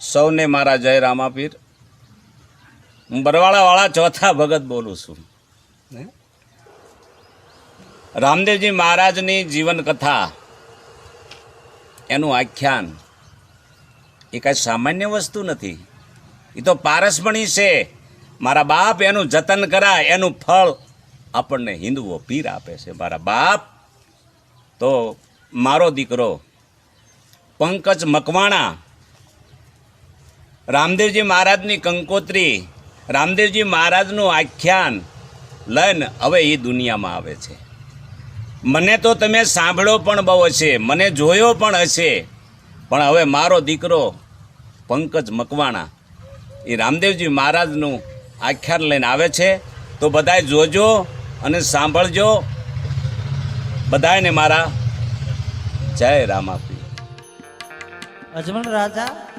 સૌને મારા જય રામાપીર. હું બરવાળાવાળા ચોથા ભગત બોલું છું. રામદેવજી મહારાજની જીવન કથા, એનું આખ્યાન એ કાંઈ સામાન્ય વસ્તુ નથી. એ તો પારસમણી છે. મારા બાપ એનું જતન કરાય, એનું ફળ આપણને હિન્દુઓ પીર આપે છે. મારા બાપ તો મારો દીકરો પંકજ મકવાણા રામદેવજી મહારાજની કંકોત્રી, રામદેવજી મહારાજનું આખ્યાન લઈને હવે એ દુનિયામાં આવે છે. મને તો તમે સાંભળ્યો પણ બહુ હશે, મને જોયો પણ હશે, પણ હવે મારો દીકરો પંકજ મકવાણા એ રામદેવજી મહારાજનું આખ્યાન લઈને આવે છે. તો બધાય જોજો અને સાંભળજો. બધાયને મારા જય રામાપીર. અજમલ રાજા